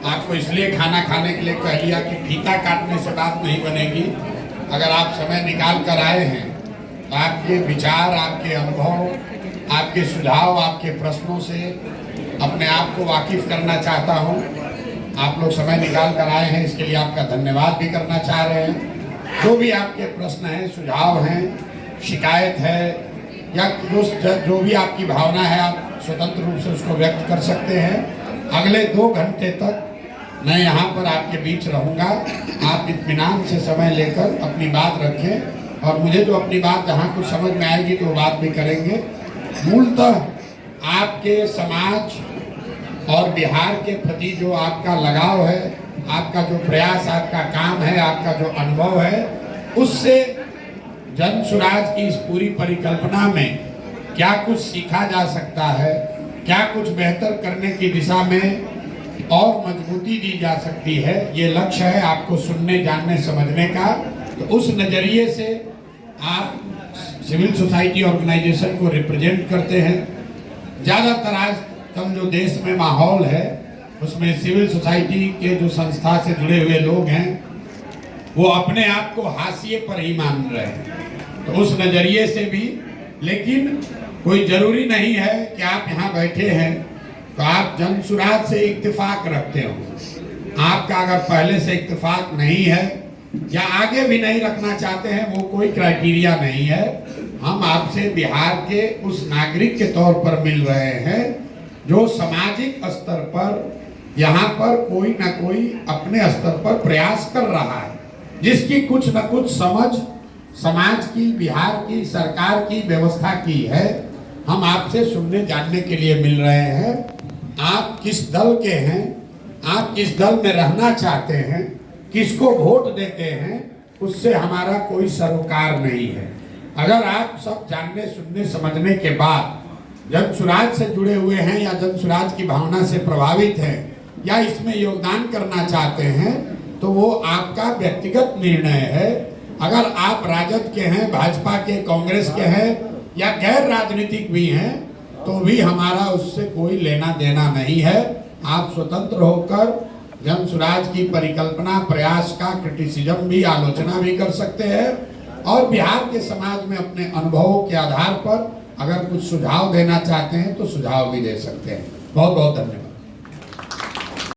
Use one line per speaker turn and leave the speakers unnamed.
आपको इसलिए खाना खाने के लिए कह लिया कि फीता काटने से बात नहीं बनेगी। अगर आप समय निकाल कर आए हैं तो आपके विचार, आपके अनुभव, आपके सुझाव, आपके प्रश्नों से अपने आप को वाकिफ करना चाहता हूं। आप लोग समय निकाल कर आए हैं, इसके लिए आपका धन्यवाद भी करना चाह रहे हैं। जो भी आपके प्रश्न हैं, सुझाव हैं, शिकायत है या जो भी आपकी भावना है, आप स्वतंत्र रूप से उसको व्यक्त कर सकते हैं। अगले 2 घंटे तक मैं यहाँ पर आपके बीच रहूँगा। आप इत्मीनान से समय लेकर अपनी बात रखें और मुझे जो अपनी बात जहाँ कुछ समझ में आएगी तो बात भी करेंगे। मूलतः आपके समाज और बिहार के प्रति जो आपका लगाव है, आपका जो प्रयास, आपका काम है, आपका जो अनुभव है, उससे जन सुराज की इस पूरी परिकल्पना में क्या कुछ सीखा जा सकता है, क्या कुछ बेहतर करने की दिशा में और मजबूती दी जा सकती है, ये लक्ष्य है आपको सुनने, जानने, समझने का। तो उस नज़रिए से आप सिविल सोसाइटी ऑर्गेनाइजेशन को रिप्रेजेंट करते हैं। ज़्यादातर आज कल जो देश में माहौल है उसमें सिविल सोसाइटी के जो संस्था से जुड़े हुए लोग हैं वो अपने आप को हाशिए पर ही मान रहे हैं। तो उस नज़रिए से भी, लेकिन कोई ज़रूरी नहीं है कि आप यहाँ बैठे हैं तो आप जन सुराज से इत्तेफाक रखते हो। आपका अगर पहले से इत्तेफाक नहीं है या आगे भी नहीं रखना चाहते हैं, वो कोई क्राइटेरिया नहीं है। हम आपसे बिहार के उस नागरिक के तौर पर मिल रहे हैं जो सामाजिक स्तर पर यहाँ पर कोई ना कोई अपने स्तर पर प्रयास कर रहा है, जिसकी कुछ न कुछ समझ समाज की, बिहार की सरकार की, व्यवस्था की है। हम आपसे सुनने जानने के लिए मिल रहे हैं। आप किस दल के हैं, आप किस दल में रहना चाहते हैं, किसको वोट देते हैं, उससे हमारा कोई सरोकार नहीं है। अगर आप सब जानने, सुनने, समझने के बाद जन सुराज से जुड़े हुए हैं या जन सुराज की भावना से प्रभावित हैं या इसमें योगदान करना चाहते हैं तो वो आपका व्यक्तिगत निर्णय है। अगर आप राजद के हैं, भाजपा के, कांग्रेस के हैं या गैर राजनीतिक भी हैं तो भी हमारा उससे कोई लेना देना नहीं है। आप स्वतंत्र होकर जन सुराज की परिकल्पना, प्रयास का क्रिटिसिज्म भी, आलोचना भी कर सकते हैं और बिहार के समाज में अपने अनुभवों के आधार पर अगर कुछ सुझाव देना चाहते हैं तो सुझाव भी दे सकते हैं। बहुत बहुत धन्यवाद।